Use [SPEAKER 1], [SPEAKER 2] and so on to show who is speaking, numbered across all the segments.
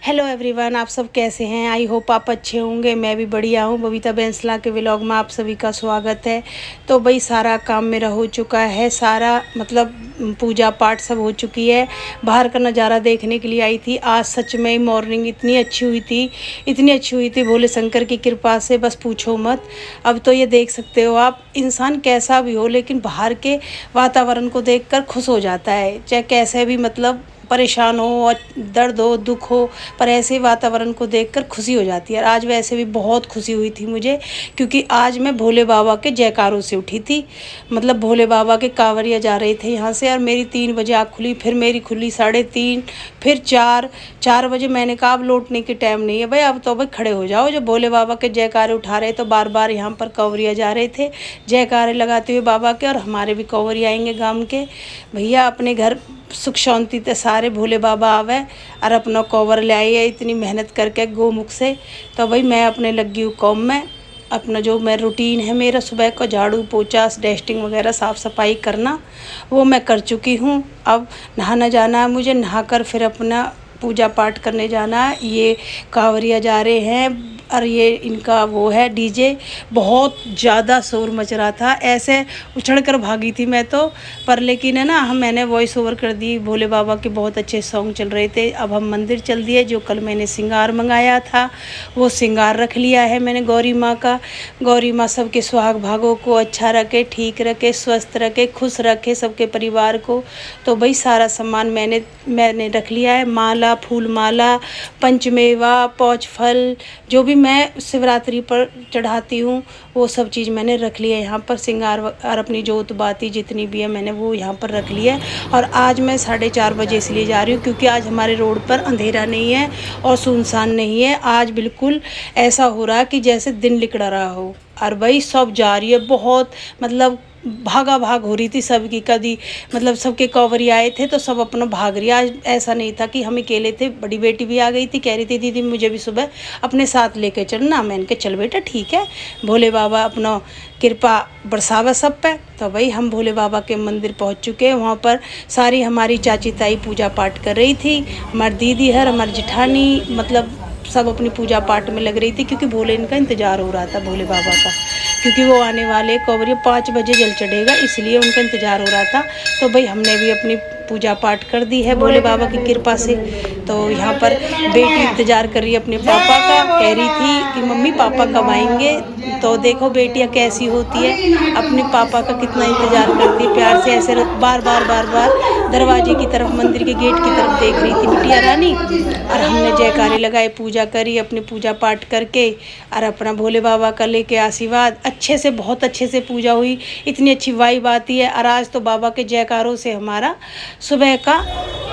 [SPEAKER 1] Hello everyone, आप सब कैसे हैं? आई होप आप अच्छे होंगे। मैं भी बढ़िया हूँ। बबीता बैंसला के व्लॉग में आप सभी का स्वागत है। तो भाई सारा काम मेरा हो चुका है, सारा मतलब पूजा पाठ सब हो चुकी है। बाहर का नज़ारा देखने के लिए आई थी। आज सच में मॉर्निंग इतनी अच्छी हुई थी, इतनी अच्छी हुई थी भोले शंकर की कृपा से, बस पूछो मत। अब तो ये देख सकते हो आप, इंसान कैसा भी हो लेकिन बाहर के वातावरण को देखकर खुश हो जाता है, चाहे कैसे भी मतलब परेशान हो और दर्द हो दुख हो, पर ऐसे वातावरण को देखकर खुशी हो जाती है। और आज वैसे भी बहुत खुशी हुई थी मुझे, क्योंकि आज मैं भोले बाबा के जयकारों से उठी थी। मतलब भोले बाबा के कांवरिया जा रहे थे यहाँ से, और मेरी 3 बजे आँख खुली, फिर मेरी खुली 3:30, फिर 4 बजे। मैंने कहा अब लौटने की टाइम नहीं है भाई, अब तो भाई खड़े हो जाओ। जो भोले बाबा के जयकारे उठा रहे तो बार बार यहाँ पर कांवरिया जा रहे थे जयकारे लगाते हुए बाबा के, और हमारे भी कांवरिया आएंगे गाँव के। भैया अपने घर सुख शांति ते सारे भोले बाबा आवे और अपना कवर ले आई है इतनी मेहनत करके गोमुख से। तो भाई मैं अपने लगी हूँ काम में। अपना जो मैं रूटीन है मेरा सुबह को झाड़ू पोछा डस्टिंग वगैरह साफ़ सफाई करना, वो मैं कर चुकी हूँ। अब नहाना जाना है मुझे, नहाकर फिर अपना पूजा पाठ करने जाना है। ये कांवरिया जा रहे हैं और ये इनका वो है डीजे, बहुत ज़्यादा शोर मच रहा था, ऐसे उछड़ कर भागी थी मैं तो। पर लेकिन है ना, मैंने वॉइस ओवर कर दी। भोले बाबा के बहुत अच्छे सॉन्ग चल रहे थे। अब हम मंदिर चल दिए। जो कल मैंने श्रृंगार मंगाया था वो श्रृंगार रख लिया है मैंने गौरी माँ का। गौरी माँ सबके सुहाग भागों को अच्छा रखे, ठीक रखे, स्वस्थ रखे, खुश रखे सबके परिवार को। तो भाई सारा सामान मैंने रख लिया है। माला, फूल माला, पंचमेवा, पौच फल, जो भी मैं शिवरात्रि पर चढ़ाती हूँ वो सब चीज़ मैंने रख लिया है यहाँ पर। श्रृंगार और अपनी जोत बाती जितनी भी है मैंने वो यहाँ पर रख लिया है। और आज मैं 4:30 बजे इसलिए जा रही हूँ क्योंकि आज हमारे रोड पर अंधेरा नहीं है और सुनसान नहीं है। आज बिल्कुल ऐसा हो रहा है कि जैसे दिन निकल रहा हो। और भाई सब जा रही है, बहुत मतलब भागा भाग हो रही थी सबकी। कभी मतलब सबके कांवरिया आए थे तो सब अपना भाग रही। आज ऐसा नहीं था कि हम अकेले थे, बड़ी बेटी भी आ गई थी, कह रही थी दीदी मुझे भी सुबह अपने साथ लेके चलना। मैंने कहा चल बेटा ठीक है, भोले बाबा अपना कृपा बरसावा सब पे। तो भाई हम भोले बाबा के मंदिर पहुंच चुके हैं। वहाँ पर सारी हमारी चाची ताई पूजा पाठ कर रही थी, हमारी दीदी है, हमारी जेठानी, मतलब सब अपनी पूजा पाठ में लग रही थी, क्योंकि भोले इनका इंतज़ार हो रहा था भोले बाबा का, क्योंकि वो आने वाले कांवरिया 5 बजे जल चढ़ेगा, इसलिए उनका इंतज़ार हो रहा था। तो भाई हमने भी अपनी पूजा पाठ कर दी है भोले बाबा की कृपा से। तो यहाँ पर बेटी इंतज़ार कर रही है अपने पापा का, कह रही थी कि मम्मी पापा कब आएंगे। तो देखो बेटियाँ कैसी होती है, अपने पापा का कितना इंतज़ार करती है, प्यार से ऐसे बार बार दरवाजे की तरफ, मंदिर के गेट की तरफ देख रही थी बिटिया रानी। और हमने जयकारे लगाए, पूजा करी, अपनी पूजा पाठ करके और अपना भोले बाबा का लेके आशीर्वाद। अच्छे से, बहुत अच्छे से पूजा हुई, इतनी अच्छी वाइब आती है। और आज तो बाबा के जयकारों से हमारा सुबह का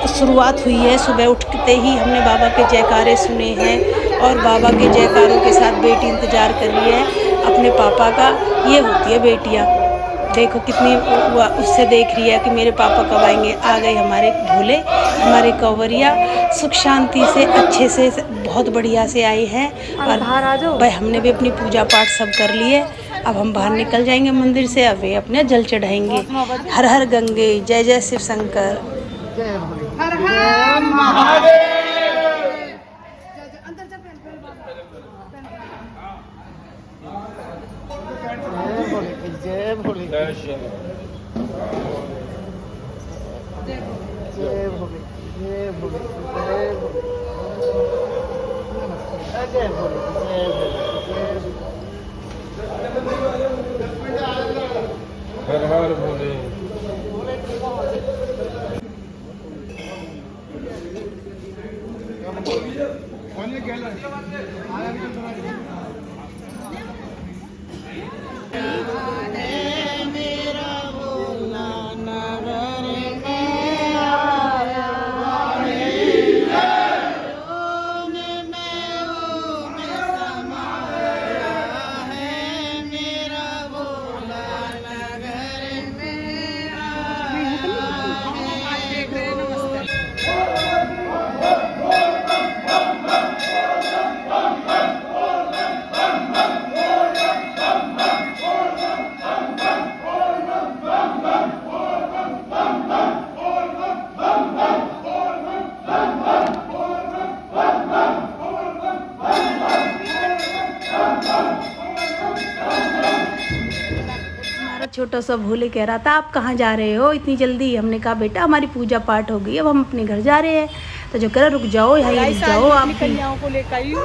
[SPEAKER 1] शुरुआत हुई है। सुबह उठते ही हमने बाबा के जयकारे सुने हैं और बाबा के जयकारों के साथ बेटी इंतज़ार कर रही है अपने पापा का। ये होती है बेटियाँ, देखो कितनी उससे देख रही है कि मेरे पापा कब आएंगे। आ गए हमारे भोले, हमारे कांवरिया सुख शांति से अच्छे से बहुत बढ़िया से आए हैं। और भाई हमने भी अपनी पूजा पाठ सब कर लिए। अब हम बाहर निकल जाएंगे मंदिर से, अब वे अपने जल चढ़ाएंगे। हर हर गंगे, जय जय शिव शंकर। हर हर महादेव। जय भोले, जय भोले, जय भोले, जय भोले, हर हर भोले। छोटा सा भोले कह रहा था आप कहाँ जा रहे हो इतनी जल्दी। हमने कहा बेटा हमारी पूजा पाठ हो गई, अब हम अपने घर जा रहे हैं। तो जो कह रहा रुक जाओ यहाँ रुक जाओ आप
[SPEAKER 2] कन्याओं को लेकर आई हूँ।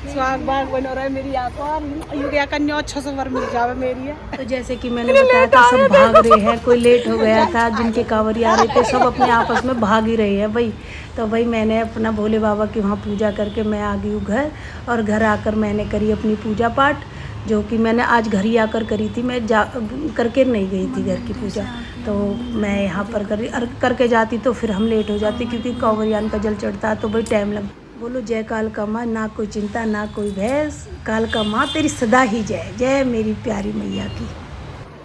[SPEAKER 2] स्वाग बाग बन रहा है मेरी कन्या अच्छा सा वर मिल जावे मेरी है।
[SPEAKER 1] तो जैसे कि मैंने बताया था सब भाग रहे हैं, कोई लेट हो गया था, जिनके कांवरिया आ रहे थे सब अपने आपस में भाग ही रहे हैं भाई। तो भाई मैंने अपना भोले बाबा की वहाँ पूजा करके मैं आ गई हूँ घर, और घर आकर मैंने करी अपनी पूजा पाठ, जो कि मैंने आज घर ही आकर करी थी। मैं करके नहीं गई थी घर की पूजा, तो मैं यहाँ पर करके जाती तो फिर हम लेट हो जाते, क्योंकि कांवरियान का जल चढ़ता है तो भाई टाइम लग। बोलो जय कालका माँ, ना कोई चिंता ना कोई भैंस, कालका माँ तेरी सदा ही जय, जय मेरी प्यारी मैया की।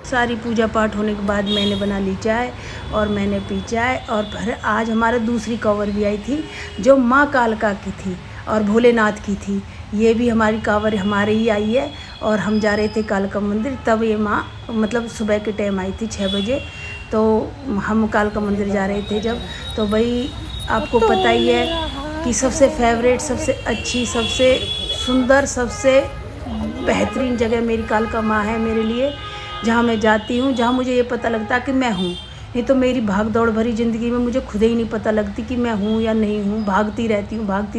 [SPEAKER 1] सारी पूजा पाठ होने के बाद मैंने बना ली चाय और मैंने पी चाय। और फिर आज हमारे दूसरी कांवर भी आई थी जो माँ कालका की थी और भोलेनाथ की थी। ये भी हमारी कांवर हमारे ही आई है, और हम जा रहे थे कालका मंदिर। तब ये माँ मतलब सुबह के टाइम आई थी 6 बजे, तो हम कालका मंदिर जा रहे थे जब। तो भाई आपको पता ही है कि सबसे फेवरेट, सबसे अच्छी, सबसे सुंदर, सबसे बेहतरीन जगह मेरी कालका माँ है मेरे लिए। जहाँ मैं जाती हूँ, जहाँ मुझे ये पता लगता है कि मैं हूँ। नहीं तो मेरी भाग दौड़ भरी ज़िंदगी में मुझे खुद ही नहीं पता लगती कि मैं हूँ या नहीं हूँ। भागती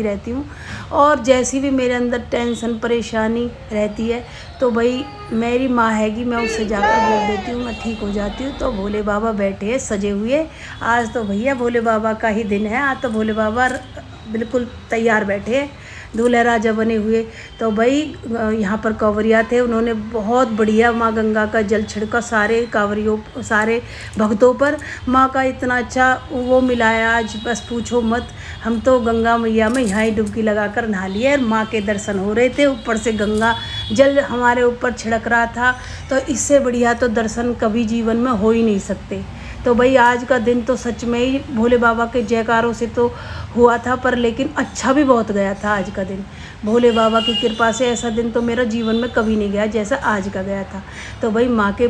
[SPEAKER 1] रहती हूँ। और जैसी भी मेरे अंदर टेंशन परेशानी रहती है तो भाई मेरी माँ हैगी, मैं उससे जाकर बोल देती हूँ, मैं ठीक हो जाती हूँ। तो भोले बाबा बैठे हैं सजे हुए। आज तो भैया भोले बाबा का ही दिन है। आज तो भोले बाबा बिल्कुल तैयार बैठे हैं, दूल्हा राजा बने हुए। तो भाई यहाँ पर कांवरिया थे, उन्होंने बहुत बढ़िया माँ गंगा का जल छिड़का सारे कांवरियों, सारे भक्तों पर। माँ का इतना अच्छा वो मिलाया आज, बस पूछो मत। हम तो गंगा मैया में यहाँ ही डुबकी लगाकर नहा लिए, और माँ के दर्शन हो रहे थे। ऊपर से गंगा जल हमारे ऊपर छिड़क रहा था, तो इससे बढ़िया तो दर्शन कभी जीवन में हो ही नहीं सकते। तो भाई आज का दिन तो सच में ही भोले बाबा के जयकारों से तो हुआ था, पर लेकिन अच्छा भी बहुत गया था आज का दिन। भोले बाबा की कृपा से ऐसा दिन तो मेरा जीवन में कभी नहीं गया जैसा आज का गया था। तो भाई माँ के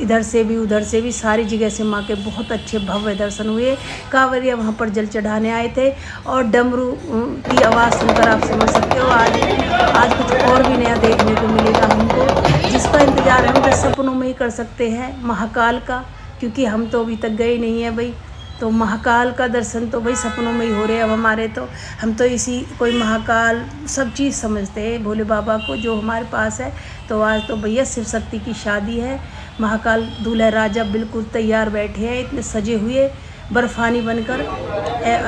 [SPEAKER 1] इधर से भी उधर से भी सारी जगह से माँ के बहुत अच्छे भव्य दर्शन हुए। कांवरिया वहाँ पर जल चढ़ाने आए थे, और डमरू की आवाज़ सुनकर आप समझ सकते हो आज कुछ और भी नया देखने को मिलेगा हमको, जिसका इंतज़ार हम बस सपनों में ही कर सकते हैं, महाकाल का। क्योंकि हम तो अभी तक गए नहीं हैं भाई, तो महाकाल का दर्शन तो भाई सपनों में ही हो रहे हैं अब हमारे। तो हम तो इसी कोई महाकाल सब चीज़ समझते हैं भोले बाबा को जो हमारे पास है। तो आज तो भैया शिव शक्ति की शादी है, महाकाल दूल्हा राजा बिल्कुल तैयार बैठे हैं, इतने सजे हुए बर्फानी बनकर।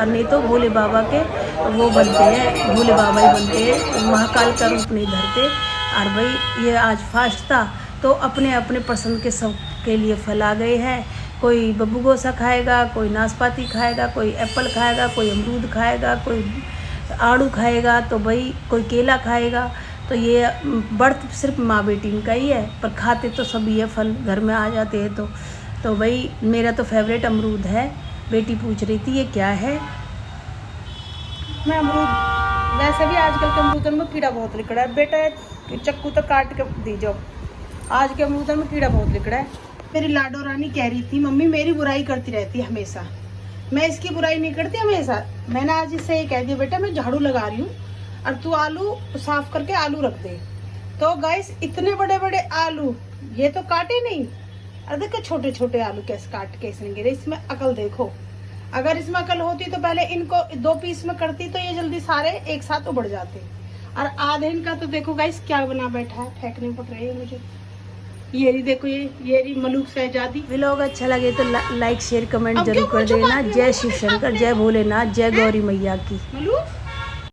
[SPEAKER 1] नहीं तो भोले बाबा के वो बनते हैं, भोले बाबा ही बनते हैं, महाकाल का रूप नहीं धरते। और भाई ये आज फास्ट था, तो अपने अपने पसंद के सब के लिए फल आ गए हैं। कोई बब्बू गोसा खाएगा, कोई नाशपाती खाएगा, कोई एप्पल खाएगा, कोई अमरूद खाएगा, कोई आड़ू खाएगा, तो भाई कोई केला खाएगा। तो ये व्रत सिर्फ माँ बेटी का ही है, पर खाते तो सभी है, फल घर में आ जाते हैं। तो भाई मेरा तो फेवरेट अमरूद है। बेटी पूछ रही थी ये क्या है।
[SPEAKER 2] मैं अमरूद, वैसे भी आजकल के अमरूदन में कीड़ा बहुत निकला है बेटा, चक्कू तो काट के दीजो। आज के अमरूदन में कीड़ा बहुत निकला है। मेरी लाडो रानी कह रही थी मम्मी मेरी बुराई करती रहती है हमेशा, मैं इसकी बुराई नहीं करती हमेशा। मैंने आज इससे ये कह दिया बेटा मैं झाड़ू लगा रही हूँ और तू आलू साफ करके आलू रख दे। तो गाइस इतने बड़े बड़े आलू, ये तो काटे नहीं, और देखो छोटे छोटे आलू कैसे काट के इसने गिरे। इसमें अकल देखो, अगर इसमें अकल होती तो पहले इनको 2 पीस में करती तो ये जल्दी सारे एक साथ उबड़ जाते। और आधे इनका तो देखो गाइस क्या बना बैठा है, फेंकने पड़ रही है मुझे। ये नहीं देखो, ये रही मलूक शहजादी।
[SPEAKER 1] व्लॉग अच्छा लगे तो लाइक शेयर कमेंट जरूर कर देना। जय शिव शंकर, जय भोलेनाथ, जय गौरी मैया की।
[SPEAKER 2] मलूक